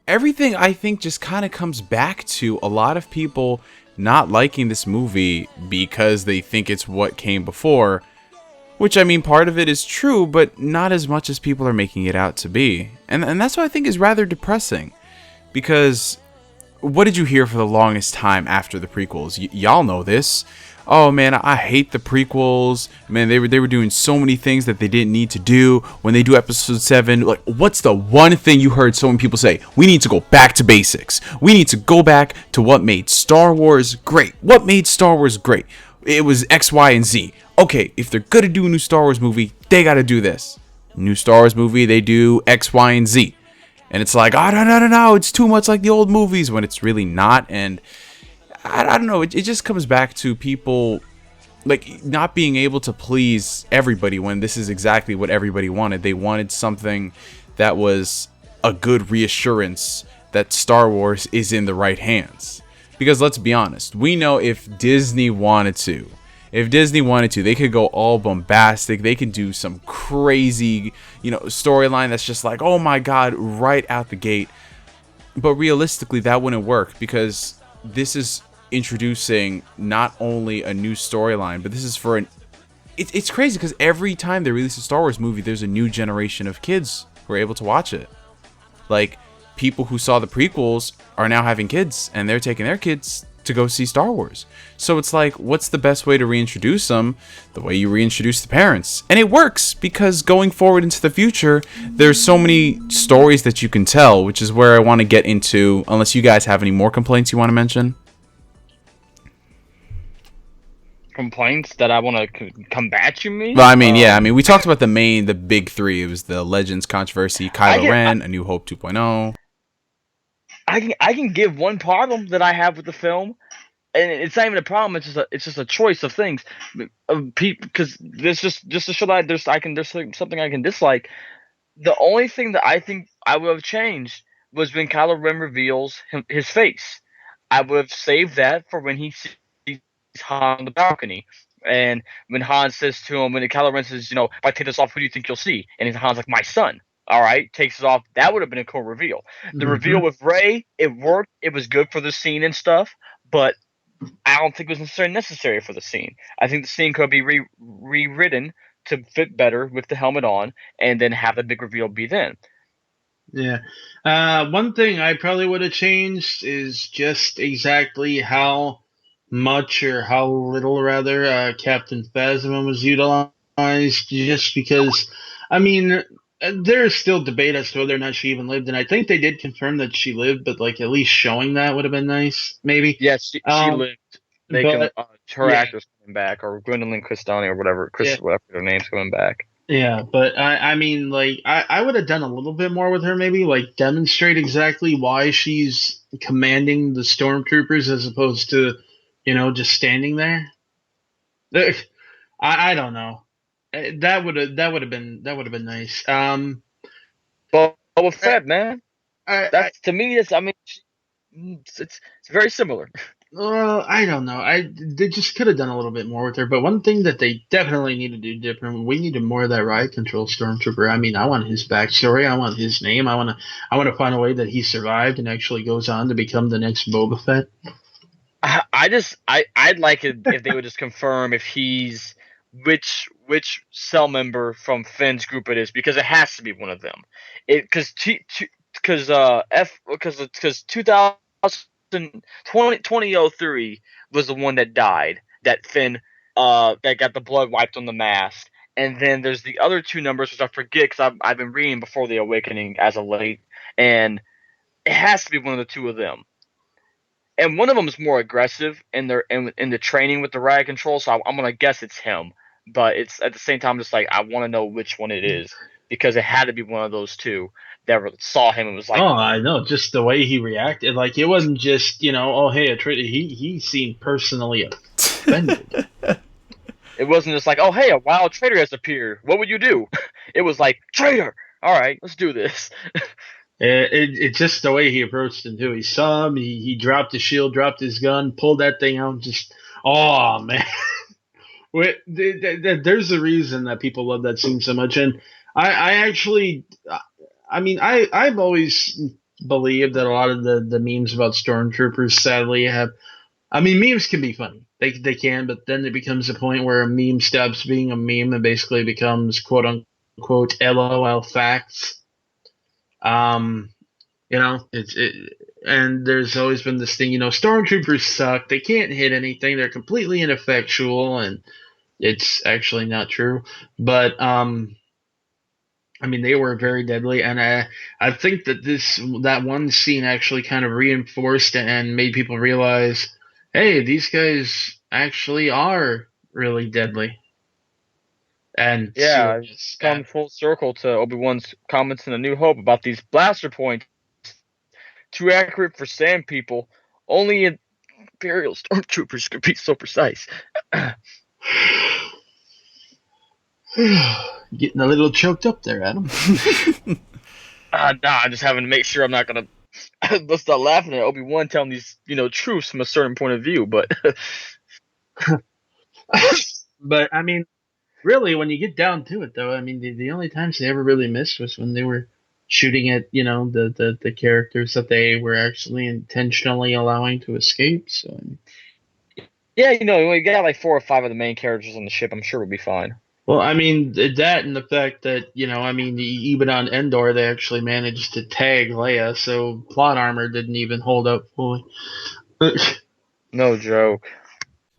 everything I think just kind of comes back to a lot of people not liking this movie because they think it's what came before. Which, I mean, part of it is true, but not as much as people are making it out to be. And that's what I think is rather depressing. Because what did you hear for the longest time after the prequels? Y'all know this. Oh man, I hate the prequels. Man, they were doing so many things that they didn't need to do. When they do episode 7, like, what's the one thing you heard so many people say? We need to go back to basics. We need to go back to what made Star Wars great. What made Star Wars great? It was X, Y, and Z. Okay, if they're gonna do a new Star Wars movie, they gotta do this. New Star Wars movie, they do X, Y, and Z. And it's like, oh, no, it's too much like the old movies, when it's really not. And I don't know, it just comes back to people like not being able to please everybody when this is exactly what everybody wanted. They wanted something that was a good reassurance that Star Wars is in the right hands. Because let's be honest, we know if Disney wanted to, they could go all bombastic. They could do some crazy, storyline that's just like, oh my god, right out the gate. But realistically, that wouldn't work, because this is introducing not only a new storyline, but this is for it's crazy, because every time they release a Star Wars movie, there's a new generation of kids who are able to watch it. Like, people who saw the prequels are now having kids, and they're taking their kids to go see Star Wars. So it's like, what's the best way to reintroduce them? The way you reintroduce the parents. And it works, because going forward into the future, there's so many stories that you can tell, which is where I want to get into, unless you guys have any more complaints you want to mention. Complaints that I want to combat, you mean? Well, I mean, we talked about the big three. It was the Legends controversy, Kylo Ren, A New Hope 2.0. I can give one problem that I have with the film, and it's not even a problem. It's just a choice of things, because there's just to show that there's something I can dislike. The only thing that I think I would have changed was when Kylo Ren reveals his face. I would have saved that for when he sees Han on the balcony, and when Han says to him, when Kylo Ren says, if I take this off, who do you think you'll see? And Han's like, my son. All right, takes it off. That would have been a cool reveal. The reveal with Rey, it worked. It was good for the scene and stuff, but I don't think it was necessary for the scene. I think the scene could be rewritten to fit better with the helmet on, and then have the big reveal be then. Yeah. One thing I probably would have changed is just exactly how much, or how little rather, Captain Phasma was utilized, just because, I mean, there's still debate as to whether or not she even lived, and I think they did confirm that she lived, but like at least showing that would have been nice, maybe. Yes, she lived. Her actor's coming back, or Gwendolyn Christani, or whatever, whatever her name's coming back. Yeah, but I mean, like, I would have done a little bit more with her, maybe, like, demonstrate exactly why she's commanding the Stormtroopers as opposed to, just standing there. I don't know. That would have been nice. But with Fett, man, to me, it's very similar. Well, I don't know. They just could have done a little bit more with her. But one thing that they definitely need to do different, we needed more of that riot control Stormtrooper. I mean, I want his backstory. I want his name. I want to find a way that he survived and actually goes on to become the next Boba Fett. I'd like it if they would just confirm if he's which cell member from Finn's group it is, because it has to be one of them. Because 2003 was the one that died, that Finn that got the blood wiped on the mask, and then there's the other two numbers which I forget because I've been reading before the Awakening as of late, and it has to be one of the two of them. And one of them is more aggressive in the training with the riot control, so I'm gonna guess it's him. But it's at the same time just like I want to know which one it is, because it had to be one of those two that saw him and was like, oh, I know, just the way he reacted. Like, it wasn't just oh, hey, a traitor. He seemed personally offended. It wasn't just like, oh, hey, a wild traitor has appeared. What would you do? It was like, traitor. All right, let's do this. It's just the way he approached him too. He saw him. He dropped his shield, dropped his gun, pulled that thing out. Just, oh man. There's a reason that people love that scene so much, and I actually, I mean, I've always believe that a lot of the memes about stormtroopers sadly have. I mean, memes can be funny. They can, but then it becomes a point where a meme stops being a meme and basically becomes quote unquote LOL facts. And there's always been this thing, stormtroopers suck. They can't hit anything. They're completely ineffectual, and it's actually not true. But I mean, they were very deadly, and I think that one scene actually kind of reinforced and made people realize, hey, these guys actually are really deadly and Yeah, serious. it's come full circle to Obi-Wan's comments in A New Hope about these blaster points. Too accurate for sand people. Only Imperial stormtroopers could be so precise. Getting a little choked up there, Adam. I'm just having to make sure I'm not gonna. Let's start laughing at Obi-Wan telling these, truths from a certain point of view. But But I mean, really, when you get down to it, though, I mean, the only times they ever really missed was when they were shooting at, the characters that they were actually intentionally allowing to escape. So, I mean, yeah, we got like 4 or 5 of the main characters on the ship. I'm sure we'll be fine. well, I mean, that and the fact that, I mean, even on Endor, they actually managed to tag Leia, so plot armor didn't even hold up fully. No joke.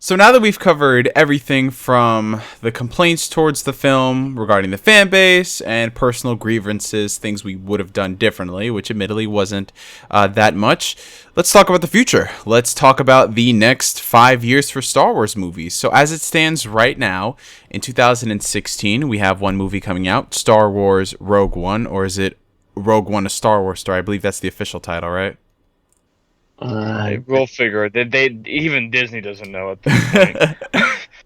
So now that we've covered everything from the complaints towards the film regarding the fan base and personal grievances, things we would have done differently, which admittedly wasn't that much, let's talk about the future. Let's talk about the next 5 years for Star Wars movies. So as it stands right now, in 2016, we have one movie coming out, Star Wars Rogue One, or is it Rogue One, a Star Wars story? I believe that's the official title, right? We'll figure it. They even Disney doesn't know at this point.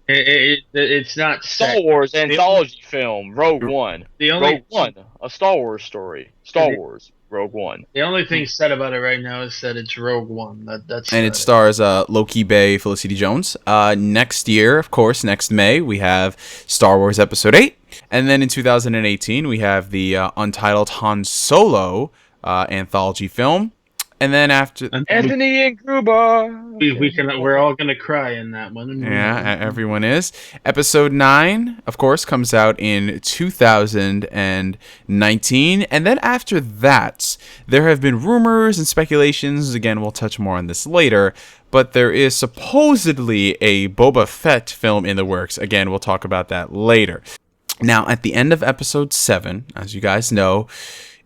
It's not Star Wars Anthology film, Rogue One. Rogue One, a Star Wars story. Star Wars, Rogue One. The only thing said about it right now is that it's Rogue One. That's and it stars Loki Bay, Felicity Jones. Next year, of course, next May, we have Star Wars Episode 8. And then in 2018, we have the untitled Han Solo anthology film. And then after Anthony and Gruber, we're all gonna cry in that one. Yeah, everyone is. Episode 9, of course, comes out in 2019, and then after that, there have been rumors and speculations. Again, we'll touch more on this later, but there is supposedly a Boba Fett film in the works. Again, we'll talk about that later. Now, at the end of Episode 7, as you guys know,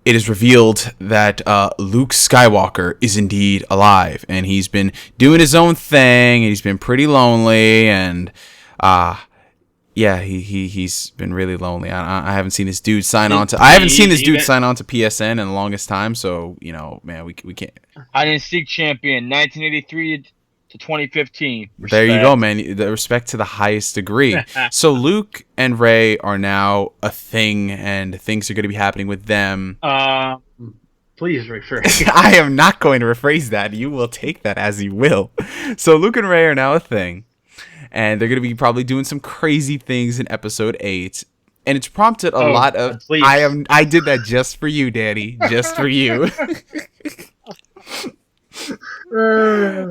it is revealed that Luke Skywalker is indeed alive, and he's been doing his own thing, and he's been pretty lonely, and he's been really lonely. I haven't seen this dude sign on to PSN in the longest time, so man, we can't. Hide and Seek champion, 1983 to 2015. Respect. There you go, man. The respect to the highest degree. So Luke and Rey are now a thing, and things are going to be happening with them. Please rephrase. I am not going to rephrase that. You will take that as you will. So Luke and Rey are now a thing, and they're going to be probably doing some crazy things in Episode 8. And it's prompted a lot of... Please. I did that just for you, Daddy. Just for you.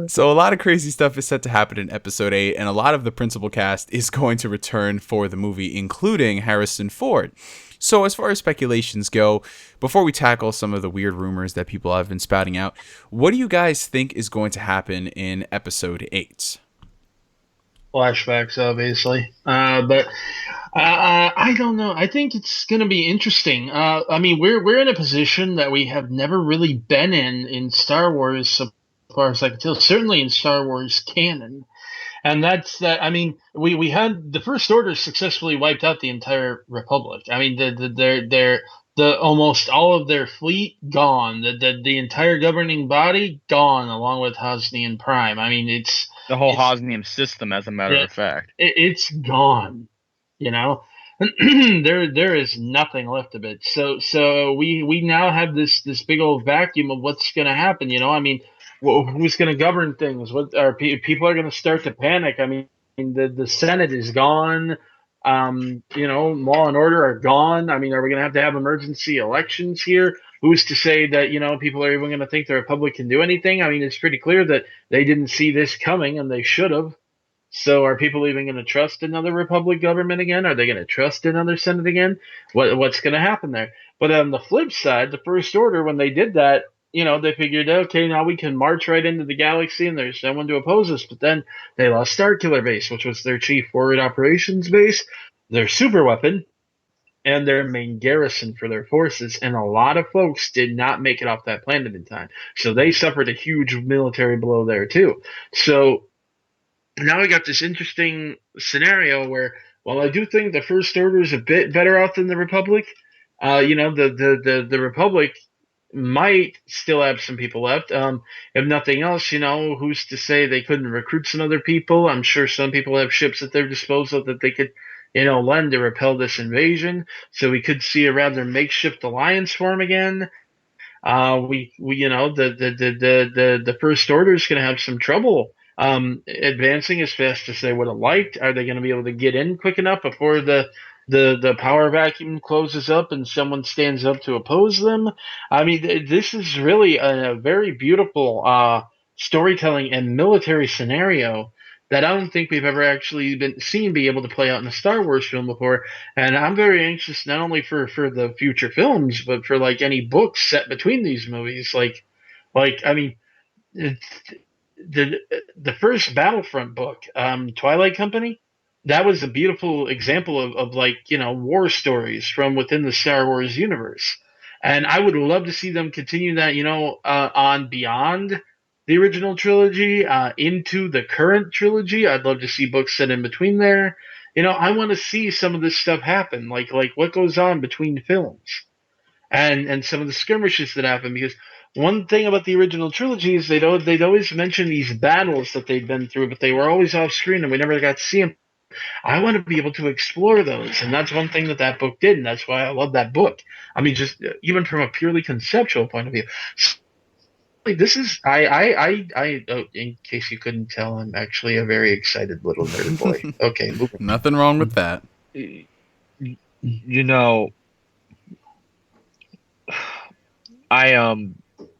So a lot of crazy stuff is set to happen in Episode 8, and a lot of the principal cast is going to return for the movie, including Harrison Ford. So as far as speculations go, before we tackle some of the weird rumors that people have been spouting out, what do you guys think is going to happen in Episode 8? Flashbacks, obviously. But I don't know. I think it's going to be interesting. I mean, we're in a position that we have never really been in Star Wars, so far as I can tell. Certainly in Star Wars canon, and that's that. I mean, we had the First Order successfully wiped out the entire Republic. I mean, the almost all of their fleet gone. The entire governing body gone, along with Hosnian Prime. I mean, it's the whole Hosnian system, as a matter of fact. It's gone. There is nothing left of it. So we now have this big old vacuum of what's going to happen. I mean, who's going to govern things? What are people are going to start to panic? I mean, the Senate is gone. Law and order are gone. I mean, are we going to have emergency elections here? who's to say that people are even going to think the Republic can do anything? I mean, it's pretty clear that they didn't see this coming, and they should have. So are people even going to trust another Republic government again? Are they going to trust another Senate again? What's going to happen there? But on the flip side, the First Order, when they did that, they figured, okay, now we can march right into the galaxy and there's no one to oppose us. But then they lost Starkiller Base, which was their chief forward operations base, their super weapon, and their main garrison for their forces. And a lot of folks did not make it off that planet in time. So they suffered a huge military blow there too. So now we got this interesting scenario where, while I do think the First Order is a bit better out than the Republic, the Republic might still have some people left. If nothing else, who's to say they couldn't recruit some other people? I'm sure some people have ships at their disposal that they could, lend to repel this invasion. So we could see a rather makeshift alliance form again. The First Order is going to have some trouble advancing as fast as they would have liked. Are they going to be able to get in quick enough before the power vacuum closes up and someone stands up to oppose them? I mean, this is really a very beautiful storytelling and military scenario that I don't think we've ever actually been seen be able to play out in a Star Wars film before. And I'm very anxious not only for the future films, but for like any books set between these movies. I mean, the first Battlefront book, Twilight Company, that was a beautiful example of war stories from within the Star Wars universe. And I would love to see them continue that, on beyond the original trilogy, into the current trilogy. I'd love to see books set in between there. I want to see some of this stuff happen, like what goes on between films, and some of the skirmishes that happen. Because one thing about the original trilogy is they'd always mention these battles that they'd been through, but they were always off screen and we never got to see them. I want to be able to explore those, and that's one thing that book did, and that's why I love that book. I mean, just even from a purely conceptual point of view. This is in case you couldn't tell, I'm actually a very excited little nerd boy. Okay, moving. Nothing wrong with that.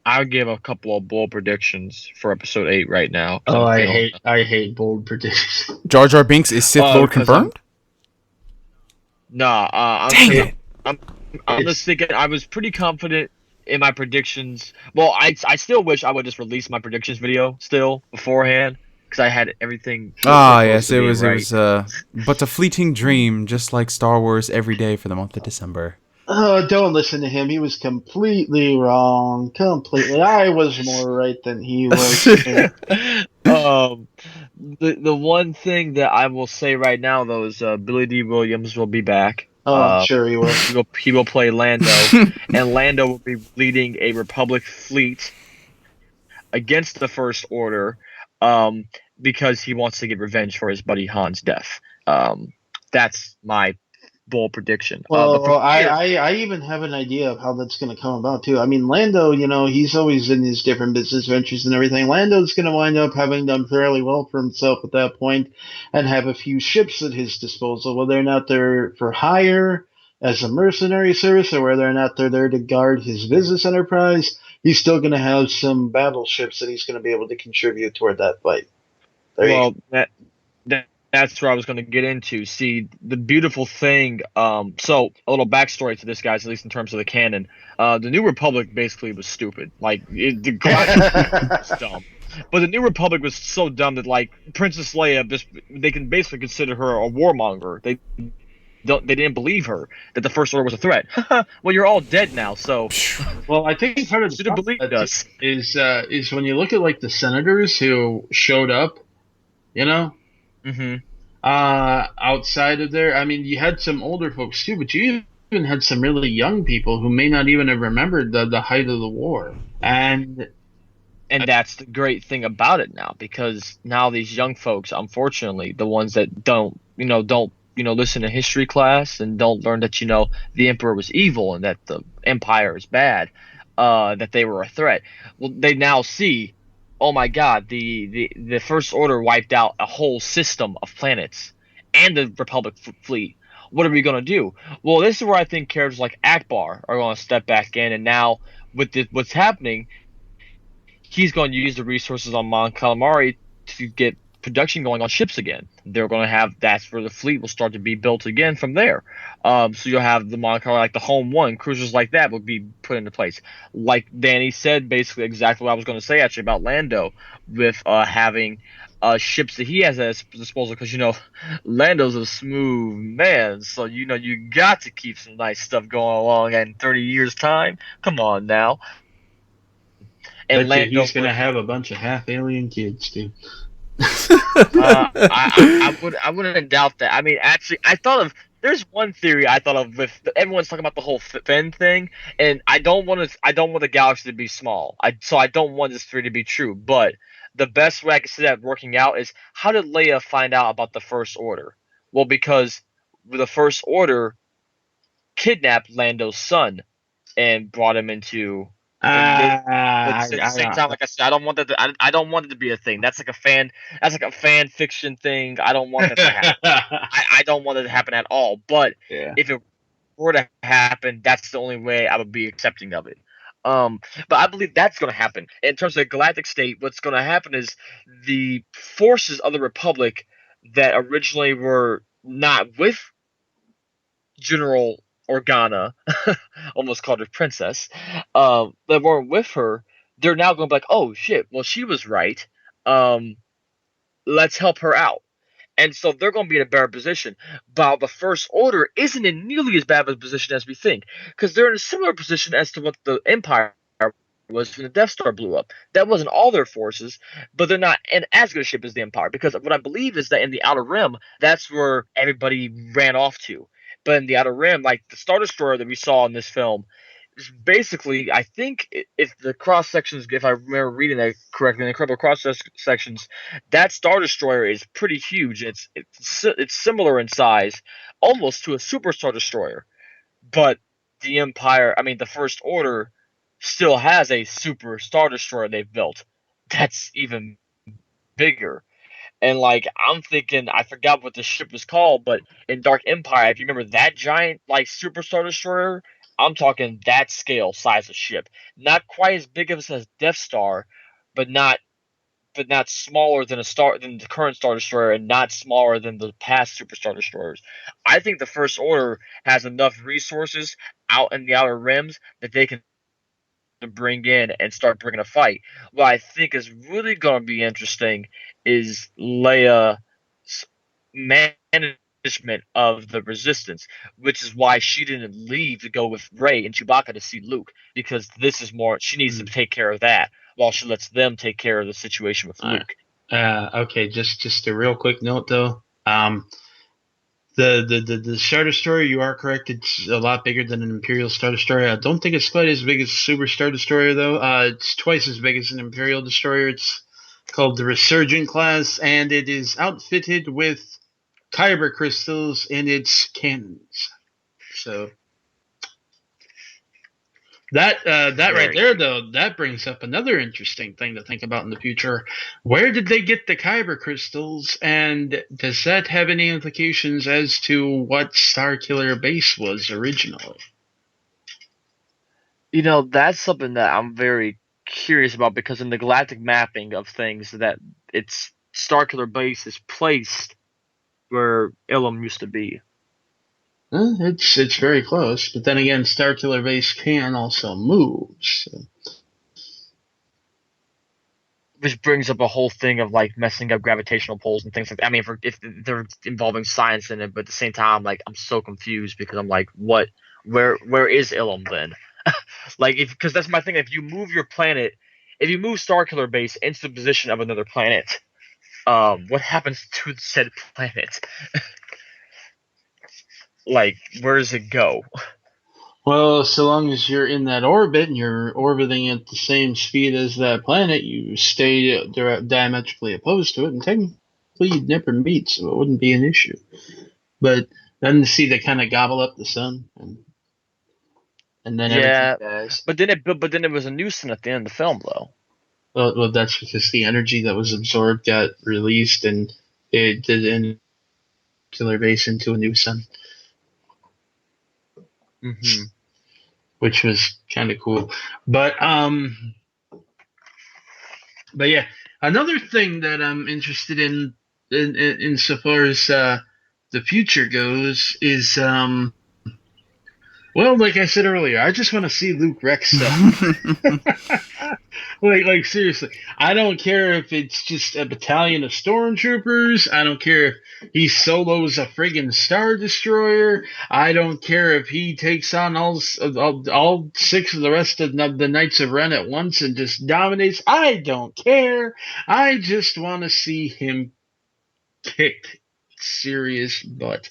I give a couple of bold predictions for episode 8 right now. Oh, I hate bold predictions. Jar Jar Binks is Sith Lord confirmed? Dang it! I'm just thinking. I was pretty confident in my predictions. Well, I still wish I would just release my predictions video still beforehand, because I had everything. Yes, it was but a fleeting dream, just like Star Wars every day for the month of December. Oh, don't listen to him. He was completely wrong. Completely. I was more right than he was. The one thing that I will say right now, though, is Billy D. Williams will be back. Oh, sure he will. He will play Lando, and Lando will be leading a Republic fleet against the First Order, because he wants to get revenge for his buddy Han's death. That's my bold prediction. Well, I even have an idea of how that's going to come about too. I mean, Lando, he's always in his different business ventures and everything. Lando's going to wind up having done fairly well for himself at that point and have a few ships at his disposal, whether or not they're for hire as a mercenary service or whether or not they're there to guard his business enterprise. He's still going to have some battleships that he's going to be able to contribute toward that fight. That's where I was going to get into. See, the beautiful thing, so a little backstory to this, guys, at least in terms of the canon. The New Republic basically was stupid. The Galactic was dumb. But the New Republic was so dumb that, Princess Leia, they can basically consider her a warmonger. They didn't believe her that the First Order was a threat. Well, you're all dead now, so. Well, I think part of the believed us is when you look at the senators who showed up, Mm-hmm. Outside of there, I mean, you had some older folks too, but you even had some really young people who may not even have remembered the height of the war. And that's the great thing about it now, because now these young folks, unfortunately, the ones that don't listen to history class and don't learn that the Emperor was evil and that the Empire is bad, that they were a threat. Well, they now see, oh my God, the First Order wiped out a whole system of planets and the Republic fleet. What are we gonna do? Well, this is where I think characters like Akbar are gonna step back in, and now with what's happening, he's going to use the resources on Mon Calamari to get production going on ships again. They're going to have that's where the fleet will start to be built again from there. So you'll have the Mon Calamari, like the Home One cruisers like that will be put into place. Like Danny said, basically exactly what I was going to say actually about Lando with having ships that he has at his disposal because Lando's a smooth man, so you got to keep some nice stuff going along. And in 30 years time, come on now. And Bet you Lando he's gonna have a bunch of half alien kids too. I wouldn't doubt that. I mean, actually, I thought of there's one theory I thought of with everyone's talking about the whole Finn thing, and I don't want the galaxy to be small. I don't want this theory to be true. But the best way I can see that working out is how did Leia find out about the First Order? Well, because the First Order kidnapped Lando's son and brought him into. But at the same time, like I said, I don't want that. I don't want it to be a thing. That's like a fan. That's like a fan fiction thing. I don't want that to happen. I don't want it to happen at all. But if it were to happen, that's the only way I would be accepting of it. But I believe that's going to happen. In terms of the galactic state, what's going to happen is the forces of the Republic that originally were not with General Organa, almost called her princess, that weren't with her, they're now going to be like, oh shit, well she was right. Let's help her out. And so they're going to be in a better position. While the First Order isn't in nearly as bad of a position as we think, because they're in a similar position as to what the Empire was when the Death Star blew up. That wasn't all their forces, but they're not in as good a shape as the Empire. Because what I believe is that in the Outer Rim, that's where everybody ran off to. But in the Outer Rim, like the Star Destroyer that we saw in this film, is basically, I think, if the cross sections, if I remember reading that correctly, the incredible cross sections, that Star Destroyer is pretty huge. It's similar in size, almost to a Super Star Destroyer. But the Empire, I mean, the First Order, still has a Super Star Destroyer they've built. That's even bigger. And like I'm thinking, I forgot what the ship was called, but in Dark Empire, if you remember that giant like Super Star Destroyer, I'm talking that scale size of ship. Not quite as big as a Death Star, but not smaller than the current Star Destroyer, and not smaller than the past Super Star Destroyers. I think the First Order has enough resources out in the Outer Rims that they can to bring in and start bringing a fight. What I think is really going to be interesting is Leia's management of the Resistance, which is why she didn't leave to go with Rey and Chewbacca to see Luke, because this is more, she needs to take care of that while she lets them take care of the situation with Luke. Okay, just a real quick note though. The Star Destroyer, you are correct. It's a lot bigger than an Imperial Star Destroyer. I don't think it's quite as big as a Super Star Destroyer, though. It's twice as big as an Imperial Destroyer. It's called the Resurgent class, and it is outfitted with kyber crystals in its cannons. So that right there, though, that brings up another interesting thing to think about in the future. Where did they get the kyber crystals, and does that have any implications as to what Starkiller Base was originally? That's something that I'm very curious about, because in the galactic mapping of things, that it's Starkiller Base is placed where Ilum used to be. It's very close, but then again, Starkiller Base can also move. So. Which brings up a whole thing of like messing up gravitational pulls and things like that. I mean, if they're involving science in it, but at the same time, like I'm so confused because I'm like, what? Where is Ilum then? Like, because that's my thing. If you move Starkiller Base into the position of another planet, what happens to said planet? Like, where does it go? Well, so long as you're in that orbit and you're orbiting at the same speed as that planet, you stay diametrically opposed to it, and technically you'd never meet, so it wouldn't be an issue. But then they kind of gobble up the sun, and then everything dies. But then it was a nuisance at the end of the film, though. Well, that's because the energy that was absorbed got released, and it did killer base into a new sun. Mm-hmm. which was kind of cool. But yeah, another thing that I'm interested in so far as the future goes is well, like I said earlier, I just want to see Luke wreck stuff. Like seriously, I don't care if it's just a battalion of stormtroopers. I don't care if he solos a friggin' star destroyer. I don't care if he takes on all six of the rest of the Knights of Ren at once and just dominates. I don't care. I just want to see him kick serious butt.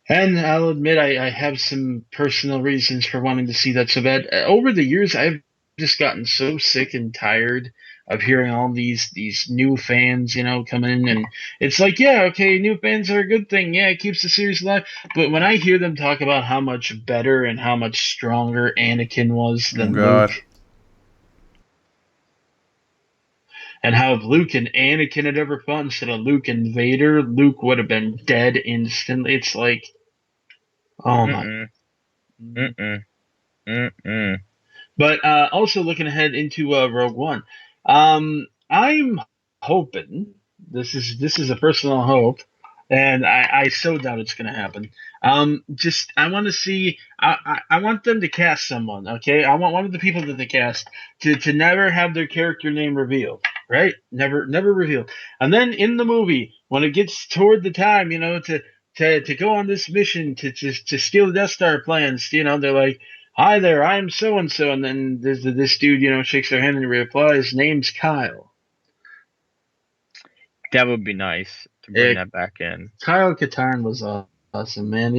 And I'll admit I have some personal reasons for wanting to see that so bad. Over the years, I've just gotten so sick and tired of hearing all these new fans, come in, and it's like, yeah, okay, new fans are a good thing. Yeah, it keeps the series alive. But when I hear them talk about how much better and how much stronger Anakin was Oh than God. Luke, and how if Luke and Anakin had ever fought instead of Luke and Vader, Luke would have been dead instantly. It's like, oh my. Mm-mm. Mm-mm. Mm-mm. But also looking ahead into Rogue One, I'm hoping this is a personal hope, and I so doubt it's going to happen. Just I want to see. I want them to cast someone. Okay, I want one of the people that they cast to never have their character name revealed. Right, never revealed. And then in the movie, when it gets toward the time, to go on this mission to steal the Death Star plans, they're like, "Hi there, I'm so and so," and then this dude, shakes their hand and replies, "Name's Kyle." That would be nice to bring Eh, that back in. Kyle Katarn was awesome, man.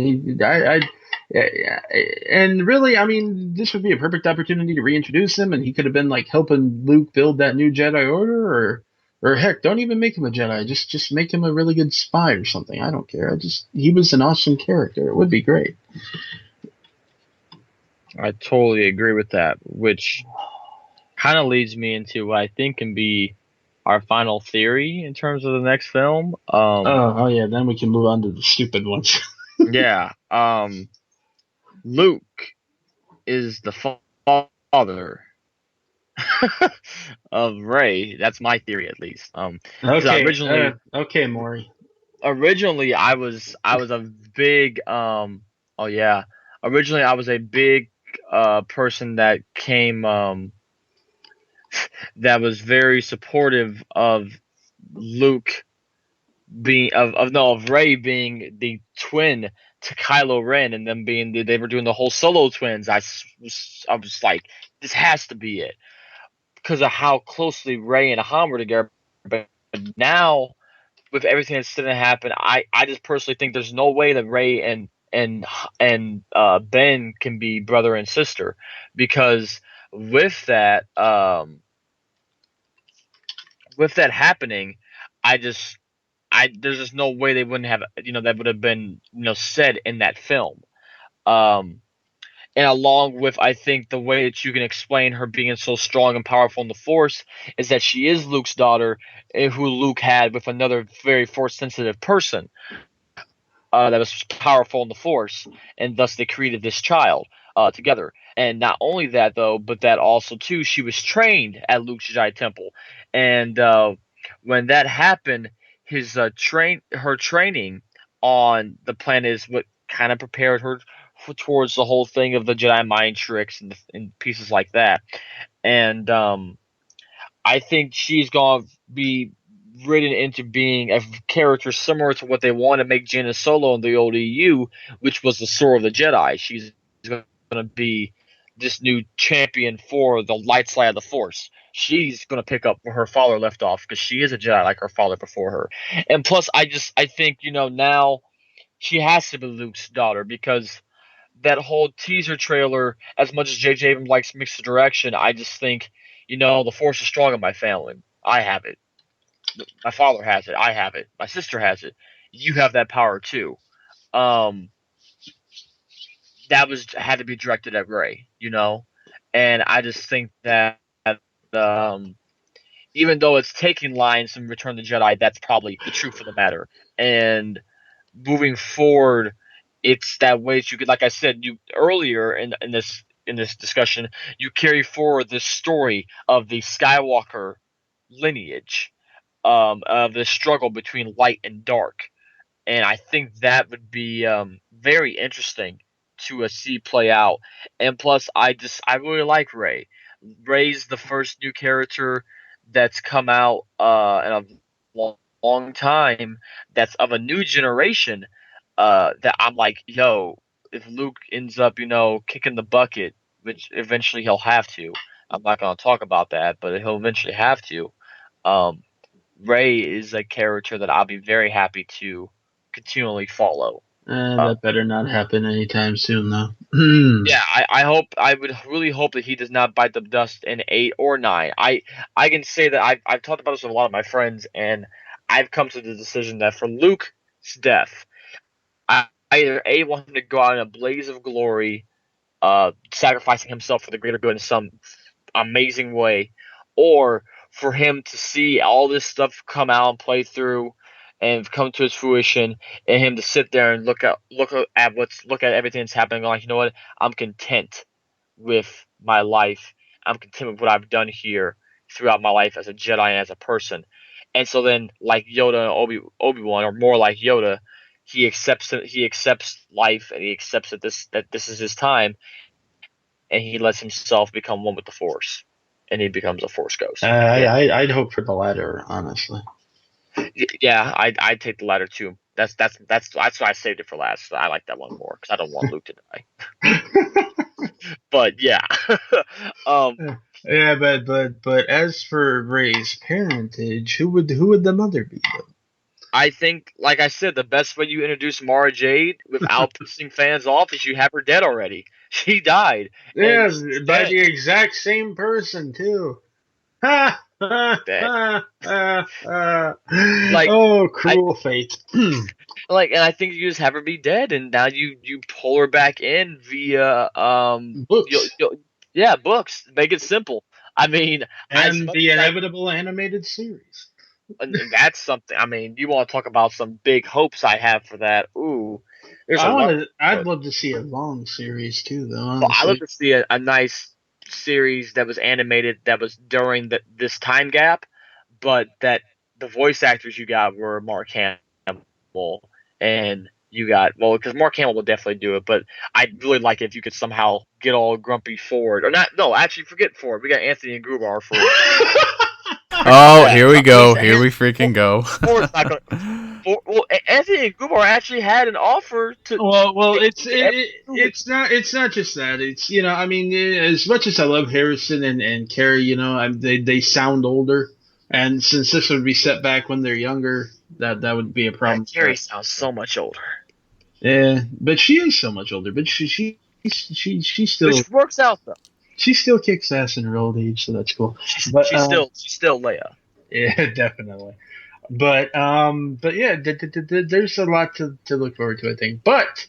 And really, I mean, this would be a perfect opportunity to reintroduce him, and he could have been like helping Luke build that new Jedi Order, or heck, don't even make him a Jedi. Just make him a really good spy or something. I don't care. He was an awesome character. It would be great. I totally agree with that, which kind of leads me into what I think can be our final theory in terms of the next film. Oh yeah, then we can move on to the stupid ones. Yeah. Luke is the father of Rey. That's my theory, at least. 'Cause Okay, Maury. originally I was a big oh yeah. Originally I was a big person that came that was very supportive of Luke being of Rey being the twin to Kylo Ren, and them being they were doing the whole solo twins. I was like, this has to be it because of how closely Rey and Han were together. But now with everything that's going to happen, I just personally think there's no way that Rey and Ben can be brother and sister, because with that happening, I just there's just no way they wouldn't have, that would have been, said in that film. Um, and along with, I think the way that you can explain her being so strong and powerful in the Force is that she is Luke's daughter, who Luke had with another very Force sensitive person that was powerful in the Force, and thus they created this child together. And not only that, though, but that also too, she was trained at Luke's Jedi Temple, and when that happened, her training on the planet is what kind of prepared her towards the whole thing of the Jedi mind tricks and pieces like that. And I think she's going to be written into being a character similar to what they want to make Jaina Solo in the old EU, which was the Sword of the Jedi. She's going to be this new champion for the light side of the Force. She's going to pick up where her father left off, because she is a Jedi like her father before her. And plus, I think, now she has to be Luke's daughter, because that whole teaser trailer, as much as J.J. Abrams likes mixed direction, I just think, the Force is strong in my family. I have it. My father has it. I have it. My sister has it. You have that power too. Um, that had to be directed at Rey. And I just think that um, even though it's taking lines from Return of the Jedi, that's probably the truth of the matter. And moving forward, it's that way that you could, like I said, you earlier in this discussion, you carry forward this story of the Skywalker lineage, of the struggle between light and dark, and I think that would be very interesting to see play out. And plus, I really like Rey. Rey's the first new character that's come out in a long time that's of a new generation. That I'm like, yo, if Luke ends up, kicking the bucket, which eventually he'll have to. I'm not gonna talk about that, but he'll eventually have to. Um, Ray is a character that I'll be very happy to continually follow. Uh, That better not happen anytime soon, though. yeah, I would really hope that he does not bite the dust in 8 or 9. I can say that I've talked about this with a lot of my friends, and I've come to the decision that for Luke's death, I either want him to go out in a blaze of glory, sacrificing himself for the greater good in some amazing way, or for him to see all this stuff come out and play through and come to its fruition, and him to sit there and look at everything that's happening, like, you know what, I'm content with my life. I'm content with what I've done here throughout my life as a Jedi and as a person. And so then, like Yoda and Obi-Wan, or more like Yoda, he accepts it. He accepts life, and he accepts that this is his time, and he lets himself become one with the Force, and he becomes a Force ghost. I'd hope for the latter, honestly. Yeah, I'd take the latter too. That's why I saved it for last. I like that one more because I don't want Luke to die. But yeah, um, Yeah, but as for Rey's parentage, who would the mother be? I think, like I said, the best way you introduce Mara Jade without pissing fans off is you have her dead already. She died, and Yeah, she's by dead. the exact same person too. Ha ha Dead. ha ha ha. Like Oh, I cruel fate. and I think you just have her be dead, and now you pull her back in via Books yeah, books. Make it simple. I mean, as and much the as I inevitable animated series. and that's something. I mean, you want to talk about some big hopes I have for that? Ooh, there's a I lot. want to. I'd love to see a long series too, though. Well, I love Honestly. to see a nice series that was animated that was during this time gap, but that the voice actors you got were Mark Hamill, and you got, well, because Mark Hamill will definitely do it, but I'd really like it if you could somehow get all grumpy Ford, or not. No, actually, forget Ford. We got Anthony and Grubar for Oh, Yeah. here we go. Here his we freaking go. Ford's not going. Well, Anthony and Grubar actually had an offer to Well, it's get every movie. it's not just that. It's I mean, as much as I love Harrison and Carrie, they sound older, and since this would be set back when they're younger, that would be a problem. Carrie sounds so much older, Yeah, but she is so much older. But she still which works out though. she still kicks ass in her old age, so that's cool. But She's still Leia. yeah, definitely. But yeah, there's a lot to look forward to, I think. But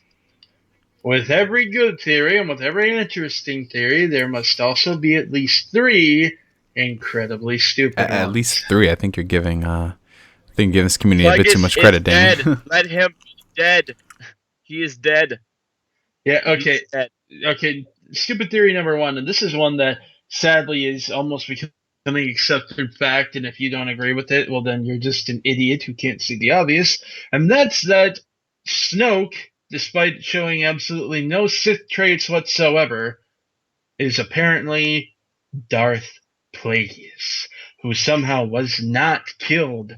with every good theory and with every interesting theory, there must also be at least three incredibly stupid At ones. least 3. I think you're giving this community a bit Plagueis too much is credit, Danny. dead. Let him be dead. He is dead. Yeah, He's okay. dead. Okay, stupid theory number one, and this is one that sadly is almost becoming accepted fact, and if you don't agree with it, well, then you're just an idiot who can't see the obvious, and that's that Snoke, despite showing absolutely no Sith traits whatsoever, is apparently Darth Plagueis, who somehow was not killed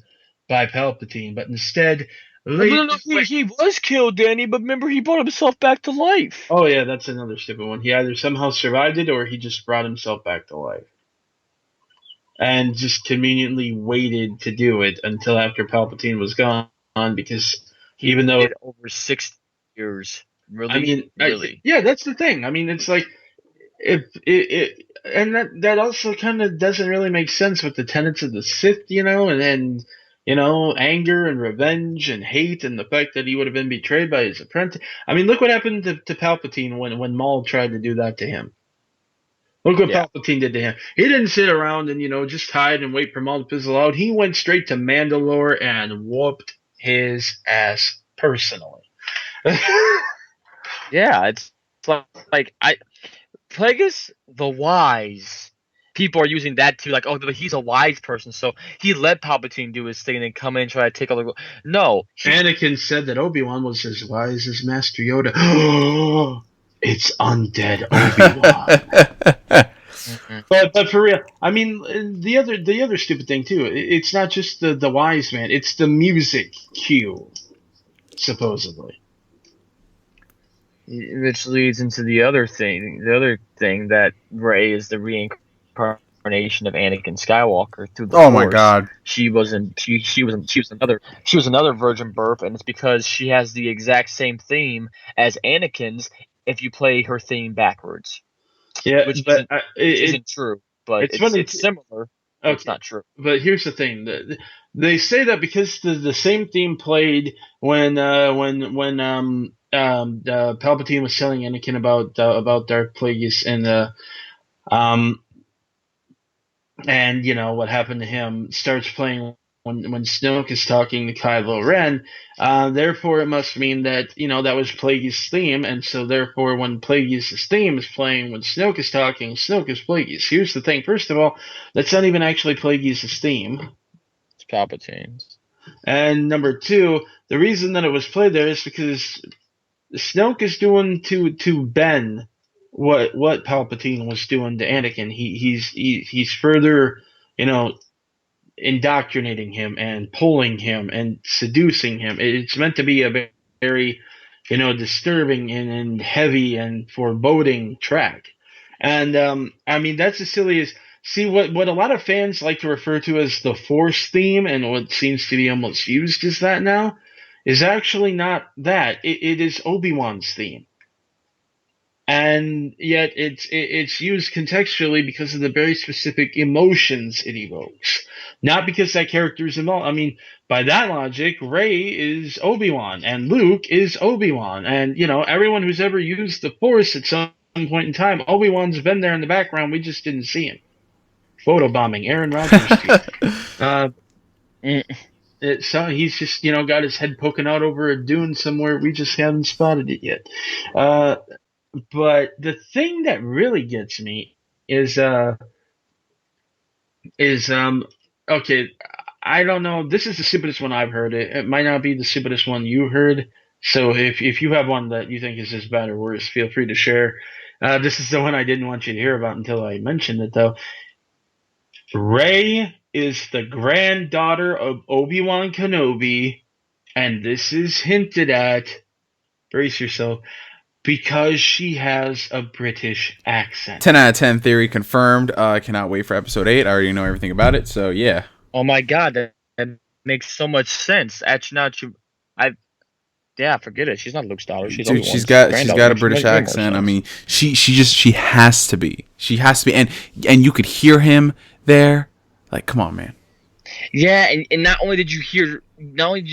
by Palpatine, but instead No, he was killed, Danny, but remember he brought himself back to life. Oh yeah, that's another stupid one. He either somehow survived it or he just brought himself back to life. And just conveniently waited to do it until after Palpatine was gone, because He even though waited over 60 years. Really? Really? yeah, that's the thing. I mean, it's like if and that also kind of doesn't really make sense with the tenets of the Sith, and then anger and revenge and hate and the fact that he would have been betrayed by his apprentice. I mean, look what happened to Palpatine when Maul tried to do that to him. Look what Yeah. Palpatine did to him. He didn't sit around and just hide and wait for Maul to fizzle out. He went straight to Mandalore and whooped his ass personally. Yeah, it's like I Plagueis the Wise. People are using that to like, oh, but he's a wise person, so he let Palpatine do his thing and then come in and try to take all the. No, Anakin said that Obi-Wan was as wise as Master Yoda. It's undead Obi-Wan. But for real, I mean the other stupid thing too. It's not just the wise man. It's the music cue, supposedly. which leads into the other thing. The other thing that Rey is the reincarnation of Anakin Skywalker through the Oh my Force. god. She wasn't. She was another virgin birth, and it's because she has the exact same theme as Anakin's. If you play her theme backwards, Yeah, which but isn't true, but it's funny. it's similar, but it's Okay, not true. but here's the thing: they say that because the same theme played when Palpatine was telling Anakin about Darth Plagueis um and you know what happened to him starts playing when Snoke is talking to Kylo Ren. Therefore, it must mean that you know that was Plagueis' theme, and so therefore, when Plagueis' theme is playing when Snoke is talking, Snoke is Plagueis. Here's the thing: first of all, that's not even actually Plagueis' theme. It's Palpatine's. And number two, the reason that it was played there is because Snoke is doing to Ben what Palpatine was doing to Anakin. He's further, you know, indoctrinating him and pulling him and seducing him. It's meant to be a very, you know, disturbing and heavy and foreboding track. And I mean that's as silly as see what a lot of fans like to refer to as the Force theme and what seems to be almost used as that now is actually not that. It is Obi-Wan's theme, and yet it's used contextually because of the very specific emotions it evokes, not because that character is involved. I mean, by that logic, Rey is Obi-Wan and Luke is Obi-Wan, and you know everyone who's ever used the Force at some point in time, Obi-Wan's been there in the background. We just didn't see him. Photobombing Aaron Rodgers. uh, so he's just you know got his head poking out over a dune somewhere. We just haven't spotted it yet. Uh, but the thing that really gets me is okay, I don't know. This is the stupidest one I've heard. It might not be the stupidest one you heard. So if you have one that you think is as bad or worse, feel free to share. This is the one I didn't want you to hear about until I mentioned it, though. Rey is the granddaughter of Obi-Wan Kenobi, and this is hinted at. Brace yourself. Because she has a British accent. 10 out of 10 theory confirmed. I cannot wait for episode 8. I already know everything about it, so yeah. Oh my god, that makes so much sense. Actually, now that yeah, forget it. She's not Luke's daughter. She's Dude, Obi-Wan's she's got granddaughter. a British accent. I mean, she has to be. She has to be, and you could hear him there. Like, come on, man. Yeah, and not only did you hear Alec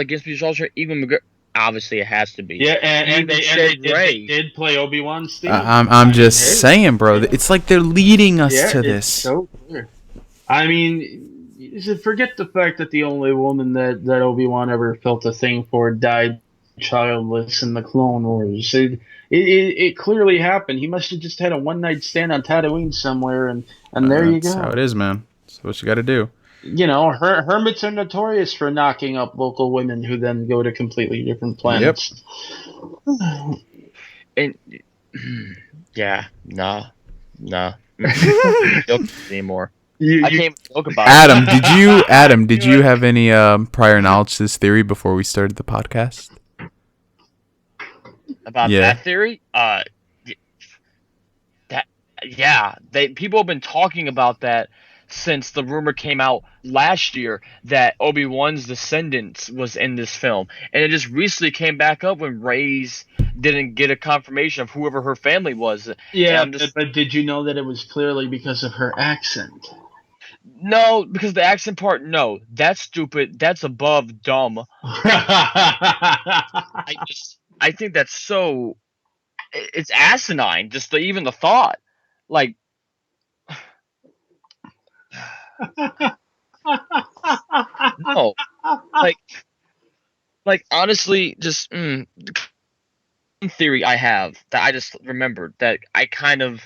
Guinness, but you also heard even McGregor. Obviously, it has to be. Yeah, and they did play Obi-Wan's theme. I'm just saying, bro. It's like they're leading us to this. So clear. I mean, forget the fact that the only woman that Obi-Wan ever felt a thing for died childless in the Clone Wars. It clearly happened. He must have just had a one-night stand on Tatooine somewhere, and there you go. That's how it is, man. That's what you got to do. You know, hermits are notorious for knocking up local women who then go to completely different planets. Yep. And yeah, no anymore. I can't joke about it. Adam, did you have any prior knowledge to this theory before we started the podcast? About that theory? People have been talking about that since the rumor came out last year that Obi-Wan's descendants was in this film, and it just recently came back up when Rey's didn't get a confirmation of whoever her family was. Yeah, but did you know that it was clearly because of her accent? No, because the accent part, no, that's stupid. That's above dumb. I think that's so. It's asinine. Just even the thought, like. No, like honestly, just theory I have that I just remembered that I kind of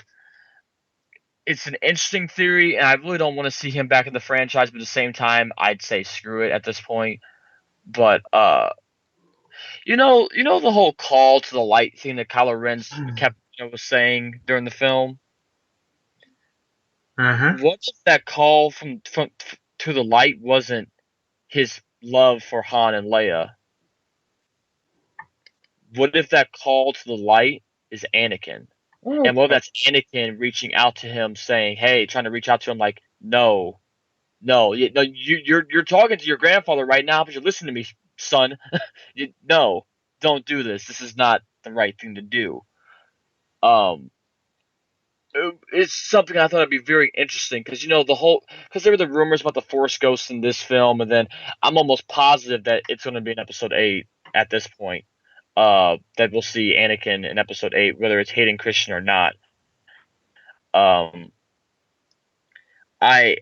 it's an interesting theory, and I really don't want to see him back in the franchise, but at the same time, I'd say screw it at this point. But you know the whole call to the light thing that Kylo Ren kept was saying during the film. What if that call from to the light wasn't his love for Han and Leia? What if that call to the light is Anakin? And what if that's Anakin reaching out to him, saying, "Hey," trying to reach out to him, like, "No, you're talking to your grandfather right now, but you're listening to me, son. No, don't do this. This is not the right thing to do." It's something I thought would be very interesting because because there were the rumors about the Force Ghosts in this film, and then I'm almost positive that it's going to be in Episode 8 at this point. That we'll see Anakin in Episode 8, whether it's Hayden Christian or not. I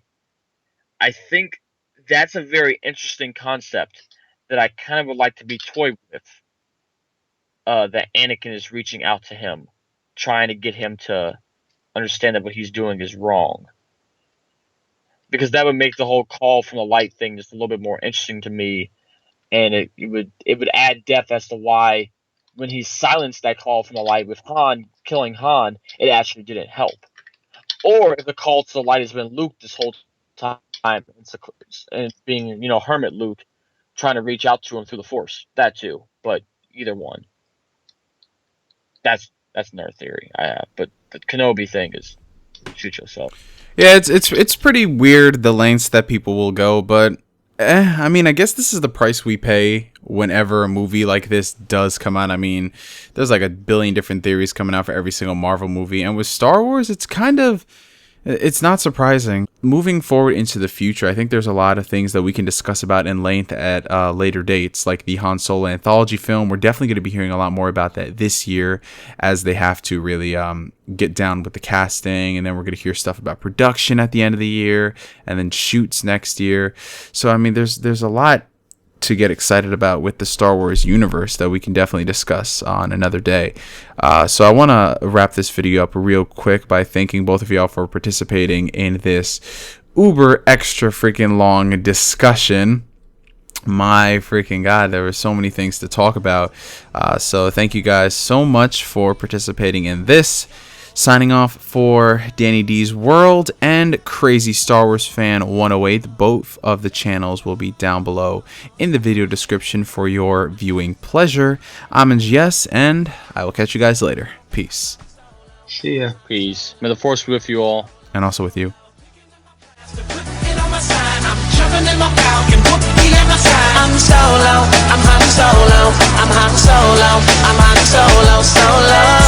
think that's a very interesting concept that I kind of would like to be toyed with. That Anakin is reaching out to him, trying to get him to understand that what he's doing is wrong. Because that would make the whole call from the light thing just a little bit more interesting to me, and it would add depth as to why when he silenced that call from the light with Han killing Han, it actually didn't help. Or if the call to the light has been Luke this whole time, and it's being Hermit Luke trying to reach out to him through the Force. That too, but either one. That's another theory I have, but the Kenobi thing is shoot yourself. Yeah, it's pretty weird the lengths that people will go, but I mean, I guess this is the price we pay whenever a movie like this does come out. I mean, there's like a billion different theories coming out for every single Marvel movie, and with Star Wars, it's not surprising. Moving forward into the future, I think there's a lot of things that we can discuss about in length at later dates, like the Han Solo Anthology film. We're definitely going to be hearing a lot more about that this year as they have to really get down with the casting, and then we're going to hear stuff about production at the end of the year, and then shoots next year. So, I mean, there's a lot to get excited about with the Star Wars universe that we can definitely discuss on another day. So I want to wrap this video up real quick by thanking both of y'all for participating in this uber extra freaking long discussion. My freaking God, there were so many things to talk about. So thank you guys so much for participating in this. Signing off for Danny D's World and Crazy Star Wars Fan 108. Both of the channels will be down below in the video description for your viewing pleasure. I'm NGS, and I will catch you guys later. Peace. See ya. Peace. May the Force be with you all. And also with you. I'm solo, I'm Han Solo, I'm Han Solo, I'm Han Solo, solo.